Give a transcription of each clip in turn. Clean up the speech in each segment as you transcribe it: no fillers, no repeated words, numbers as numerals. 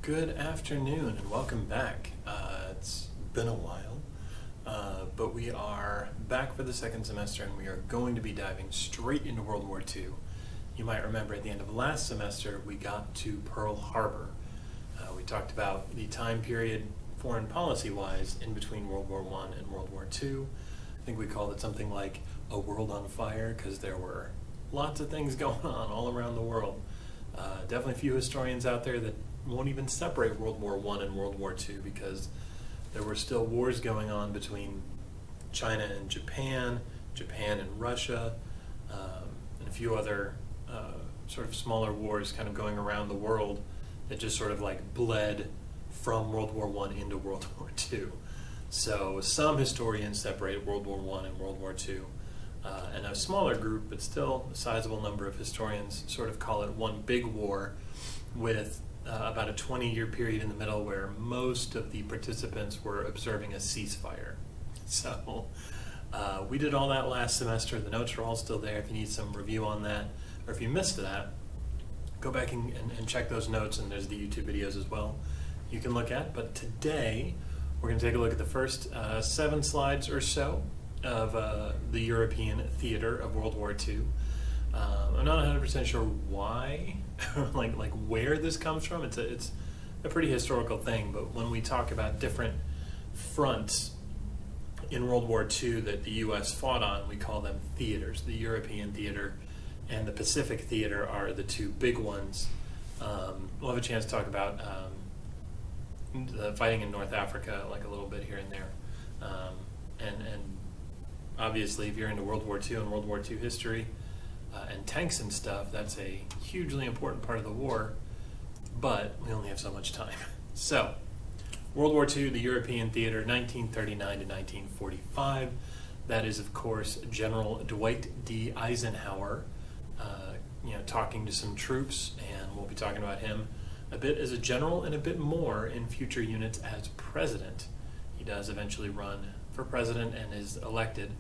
Good afternoon and welcome back. It's been a while, but we are back for the second semester and we are going to be diving straight into World War II. You might remember at the end of last semester we got to Pearl Harbor. We talked about the time period foreign policy-wise in between World War I and World War II. I think we called it something like a world on fire because there were lots of things going on all around the world. Definitely a few historians out there that won't even separate World War I and World War II because there were still wars going on between China and Japan, Japan and Russia, and a few other sort of smaller wars kind of going around the world that just sort of like bled from World War I into World War II. So some historians separate World War I and World War II, and a smaller group, but still a sizable number of historians sort of call it one big war with about a 20-year period in the middle where most of the participants were observing a ceasefire. So we did all that last semester. The notes are all still there if you need some review on that, or if you missed that, go back and check those notes, and there's the YouTube videos as well you can look at. But today we're going to take a look at the first 7 slides or so of the European theater of World War II. I'm not 100% sure why, like where this comes from. It's a pretty historical thing, but when we talk about different fronts in World War II that the U.S. fought on, we call them theaters. The European theater and the Pacific theater are the two big ones. We'll have a chance to talk about the fighting in North Africa like a little bit here and there. And obviously, if you're into World War II and World War II history and tanks and stuff, that's a hugely important part of the war, but we only have so much time. So, World War II, the European theater, 1939 to 1945. That is, of course, General Dwight D. Eisenhower, talking to some troops, and we'll be talking about him a bit as a general and a bit more in future units as president. He does eventually run for president and is elected,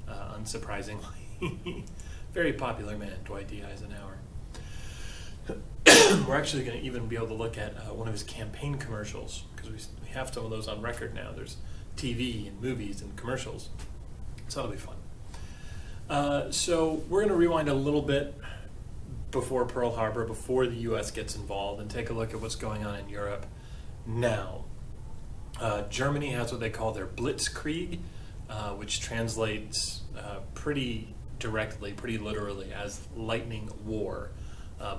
unsurprisingly. Very popular man, Dwight D. Eisenhower. We're actually going to even be able to look at one of his campaign commercials, because we have some of those on record now. There's TV and movies and commercials, so that'll be fun. So we're going to rewind a little bit before Pearl Harbor, before the U.S. gets involved, and take a look at what's going on in Europe now. Germany has what they call their Blitzkrieg, which translates pretty directly, pretty literally, as lightning war.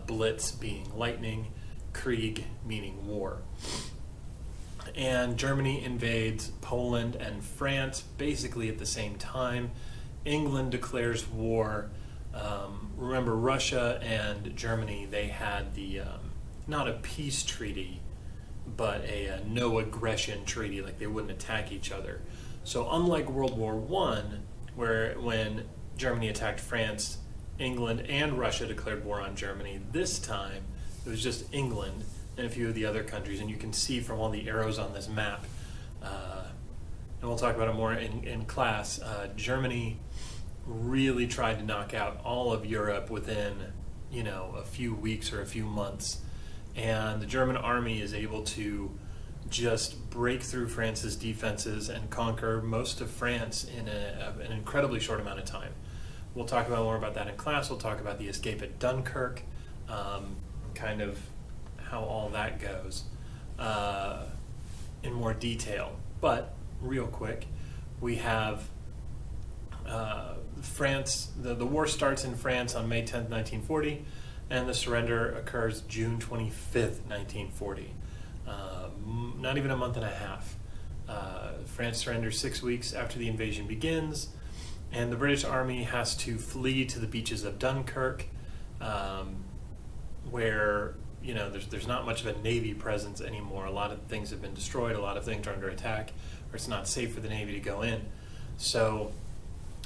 Blitz being lightning, Krieg meaning war. And Germany invades Poland and France basically at the same time. England declares war. Remember, Russia and Germany, they had the, not a peace treaty, but a no aggression treaty, like they wouldn't attack each other. So unlike World War I, when Germany attacked France, England and Russia declared war on Germany, this time it was just England and a few of the other countries. And you can see from all the arrows on this map, and we'll talk about it more in class, Germany really tried to knock out all of Europe within, a few weeks or a few months. And the German army is able to just break through France's defenses and conquer most of France in an incredibly short amount of time. We'll talk more about that in class. We'll talk about the escape at Dunkirk, kind of how all that goes in more detail. But real quick, we have France. The war starts in France on May 10th, 1940, and the surrender occurs June 25th, 1940. Not even a month and a half. France surrenders 6 weeks after the invasion begins, and the British Army has to flee to the beaches of Dunkirk, where there's not much of a Navy presence anymore. A lot of things have been destroyed. A lot of things are under attack, or it's not safe for the Navy to go in. So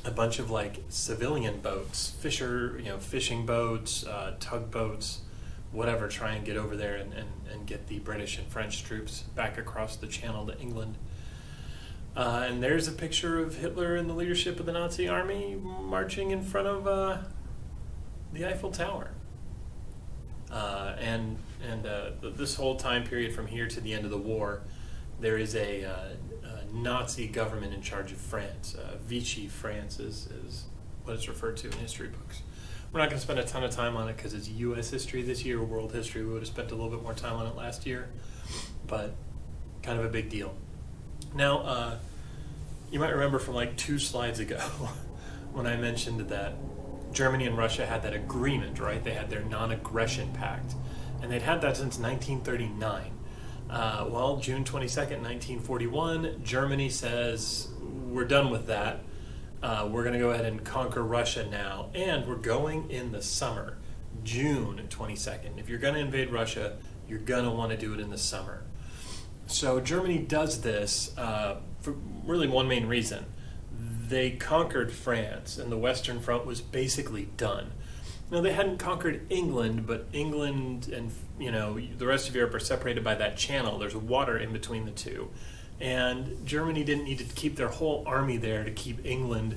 a bunch of civilian boats, fishing boats, tugboats, whatever, try and get over there and get the British and French troops back across the channel to England. And there's a picture of Hitler and the leadership of the Nazi army marching in front of the Eiffel Tower. And And this whole time period from here to the end of the war, there is a Nazi government in charge of France. Vichy France is what it's referred to in history books. We're not going to spend a ton of time on it because it's U.S. history this year, world history. We would have spent a little bit more time on it last year, but kind of a big deal. Now, you might remember from like 2 slides ago when I mentioned that Germany and Russia had that agreement, right? They had their non-aggression pact, and they'd had that since 1939. Well, June 22nd, 1941, Germany says, we're done with that. We're going to go ahead and conquer Russia now, and we're going in the summer, June 22nd. If you're going to invade Russia, you're going to want to do it in the summer. So Germany does this for really one main reason. They conquered France, and the Western Front was basically done. Now, they hadn't conquered England, but England and the rest of Europe are separated by that channel. There's water in between the two. And Germany didn't need to keep their whole army there to keep England,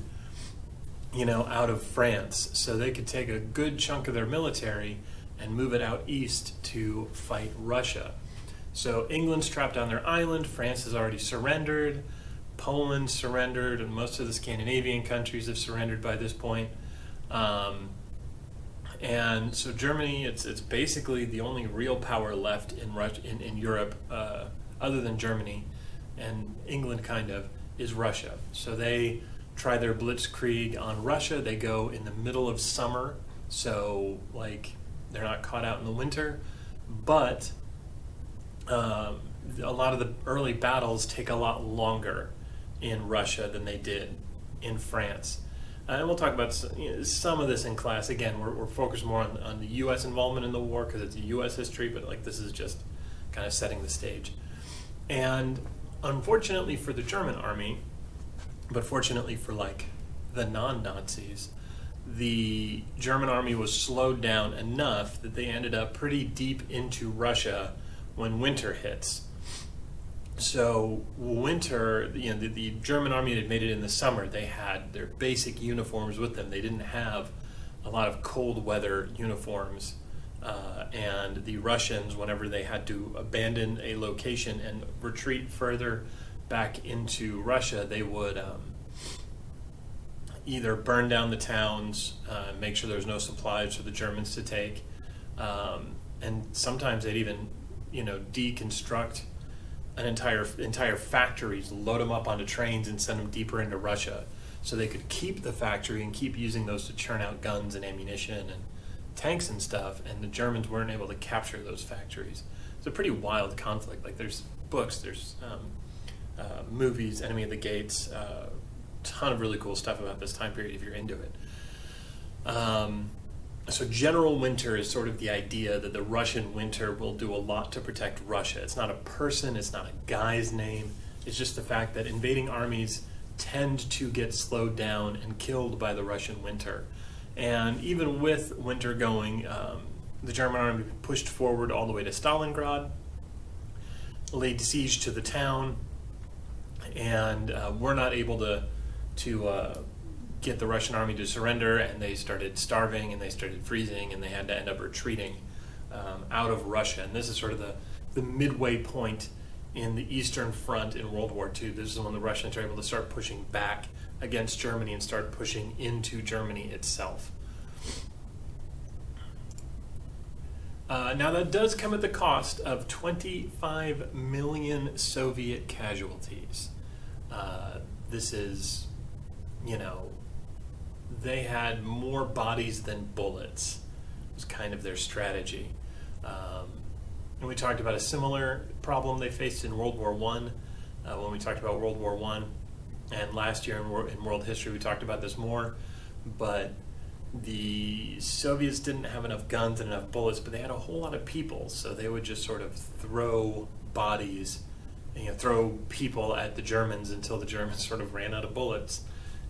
out of France. So they could take a good chunk of their military and move it out east to fight Russia. So England's trapped on their island. France has already surrendered. Poland surrendered, and most of the Scandinavian countries have surrendered by this point. And so Germany, it's basically the only real power left in Europe, other than Germany and England, kind of, is Russia. So they try their blitzkrieg on Russia. They go in the middle of summer, so they're not caught out in the winter. But a lot of the early battles take a lot longer in Russia than they did in France. And we'll talk about some of this in class. Again, we're focused more on the U.S. involvement in the war because it's a U.S. history, but this is just kind of setting the stage. And unfortunately for the German army, but fortunately for the non-Nazis, the German army was slowed down enough that they ended up pretty deep into Russia when winter hits. So winter, the German army had made it in the summer. They had their basic uniforms with them. They didn't have a lot of cold weather uniforms. And the Russians, whenever they had to abandon a location and retreat further back into Russia, they would either burn down the towns, make sure there was no supplies for the Germans to take, and sometimes they'd even, deconstruct an entire factories, load them up onto trains and send them deeper into Russia so they could keep the factory and keep using those to churn out guns and ammunition and tanks and stuff, and the Germans weren't able to capture those factories. It's a pretty wild conflict. There's books, there's movies, Enemy of the Gates, ton of really cool stuff about this time period if you're into it. So general winter is sort of the idea that the Russian winter will do a lot to protect Russia. It's not a person, it's not a guy's name. It's just the fact that invading armies tend to get slowed down and killed by the Russian winter. And even with winter going, the German army pushed forward all the way to Stalingrad, laid siege to the town, and were not able to get the Russian army to surrender, and they started starving and they started freezing, and they had to end up retreating out of Russia. And this is sort of the midway point in the Eastern Front in World War II. This is when the Russians are able to start pushing back against Germany and start pushing into Germany itself. Now that does come at the cost of 25 million Soviet casualties. This is, they had more bodies than bullets. It was kind of their strategy. And we talked about a similar problem they faced in World War I when we talked about World War I. And last year in world history we talked about this more. But the Soviets didn't have enough guns and enough bullets, but they had a whole lot of people. So they would just sort of throw bodies, throw people at the Germans until the Germans sort of ran out of bullets.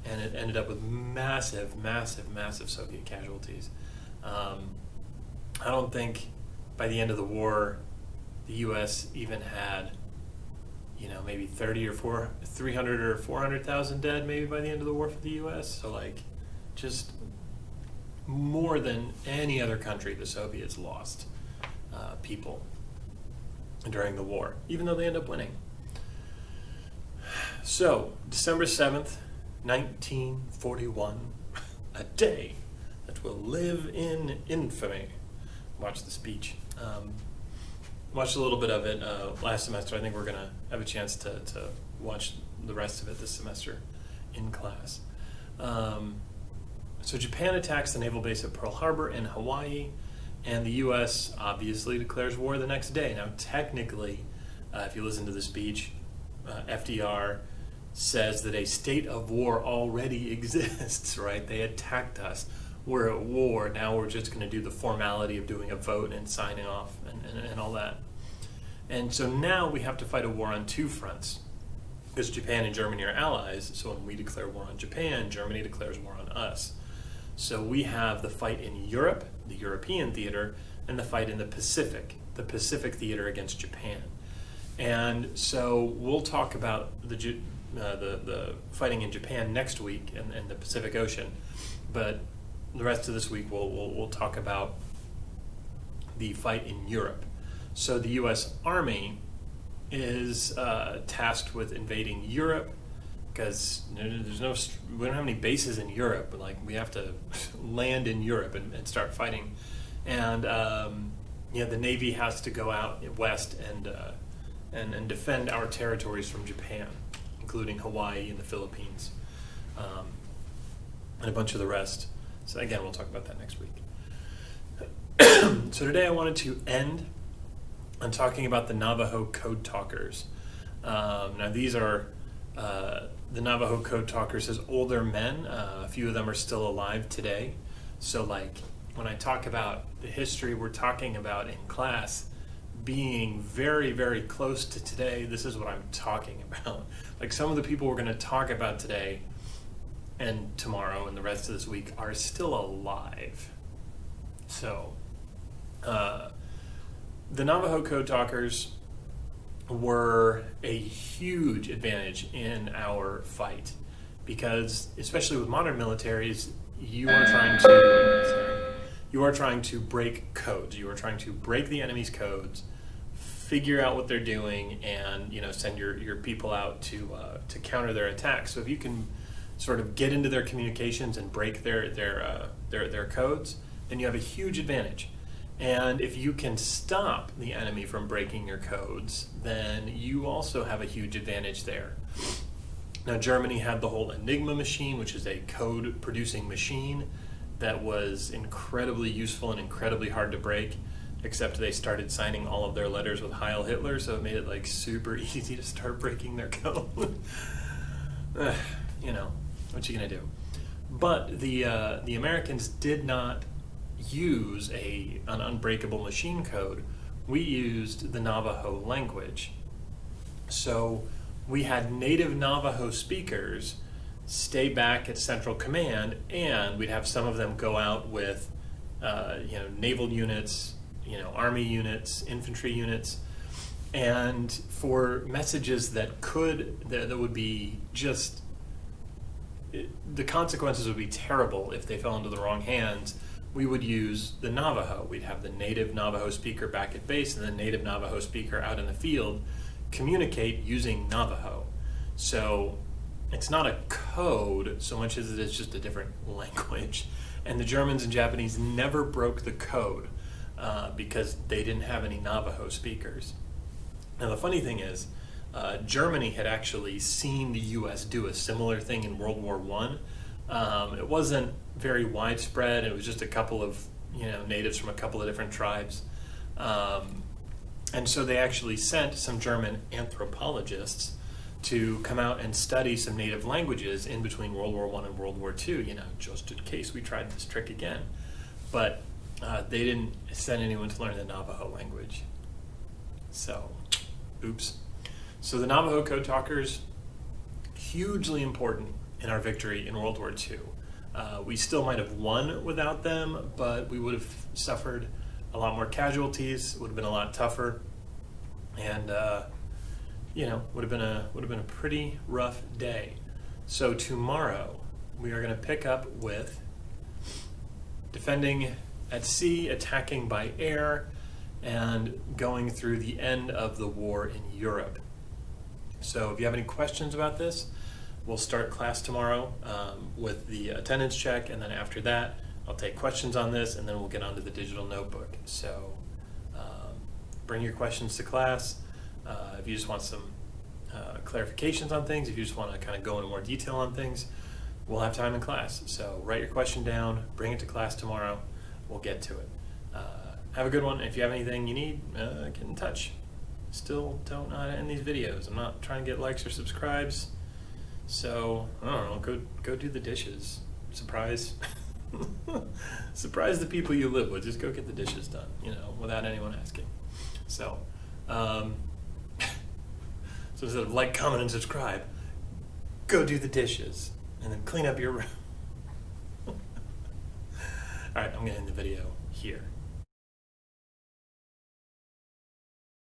And it ended up with massive, massive, massive Soviet casualties. I don't think by the end of the war, the U.S. even had, maybe 300 or 400,000 dead maybe by the end of the war for the U.S. So just more than any other country the Soviets lost. people during the war, even though they end up winning. So, December 7th, 1941, a day that will live in infamy. Watch the speech. Watched a little bit of it last semester. I think we're going to have a chance to watch the rest of it this semester in class. So Japan attacks the naval base at Pearl Harbor in Hawaii, and the U.S. obviously declares war the next day. Now, technically, if you listen to the speech, FDR says that a state of war already exists, right? They attacked us. We're at war. Now we're just going to do the formality of doing a vote and signing off and all that. And so now we have to fight a war on two fronts, because Japan and Germany are allies. So when we declare war on Japan, Germany declares war on us. So we have the fight in Europe, the European theater, and the fight in the Pacific theater against Japan. And so we'll talk about the fighting in Japan next week and the Pacific Ocean, but the rest of this week we'll talk about the fight in Europe. So the U.S. Army is tasked with invading Europe, because we don't have any bases in Europe, but like we have to land in Europe and start fighting. And the Navy has to go out west and defend our territories from Japan, including Hawaii and the Philippines, and a bunch of the rest. So again, we'll talk about that next week. So today I wanted to end on talking about the Navajo Code Talkers. Now these are the Navajo Code Talkers as older men. A few of them are still alive today. So like when I talk about the history we're talking about in class being very, very close to today, this is what I'm talking about. Like some of the people we're going to talk about today and tomorrow and the rest of this week are still alive. So the Navajo Code Talkers were a huge advantage in our fight, because especially with modern militaries, you are trying to break codes. You are trying to break the enemy's codes, figure out what they're doing, and send your people out to counter their attacks. So if you can sort of get into their communications and break their codes, then you have a huge advantage. And if you can stop the enemy from breaking your codes, then you also have a huge advantage there. Now, Germany had the whole Enigma machine, which is a code-producing machine that was incredibly useful and incredibly hard to break, except they started signing all of their letters with Heil Hitler, so it made it like super easy to start breaking their code. What you gonna do? But the Americans did not use an unbreakable machine code. We used the Navajo language. So we had native Navajo speakers stay back at Central Command, and we'd have some of them go out with naval units, Army units, infantry units, and for messages that would be just, the consequences would be terrible if they fell into the wrong hands, we would use the Navajo. We'd have the native Navajo speaker back at base and the native Navajo speaker out in the field communicate using Navajo. So it's not a code so much as it is just a different language. And the Germans and Japanese never broke the code because they didn't have any Navajo speakers. Now the funny thing is, Germany had actually seen the U.S. do a similar thing in World War I. It wasn't very widespread. It was just a couple of natives from a couple of different tribes. And so they actually sent some German anthropologists to come out and study some native languages in between World War I and World War II, just in case we tried this trick again. But they didn't send anyone to learn the Navajo language. So, oops. So the Navajo Code Talkers, hugely important in our victory in World War II. We still might have won without them, but we would have suffered a lot more casualties. It would have been a lot tougher, and would have been a pretty rough day. So tomorrow we are going to pick up with defending at sea, attacking by air, and going through the end of the war in Europe. So if you have any questions about this, we'll start class tomorrow with the attendance check, and then after that, I'll take questions on this, and then we'll get onto the digital notebook. So bring your questions to class. If you just want some clarifications on things, if you just want to kind of go into more detail on things, we'll have time in class. So write your question down, bring it to class tomorrow, we'll get to it. Have a good one. If you have anything you need, get in touch. Still don't know how to end these videos. I'm not trying to get likes or subscribes. So, I don't know, go do the dishes. Surprise. Surprise the people you live with. Just go get the dishes done, without anyone asking. So, so instead of like, comment, and subscribe, go do the dishes and then clean up your room. All right, I'm going to end the video here.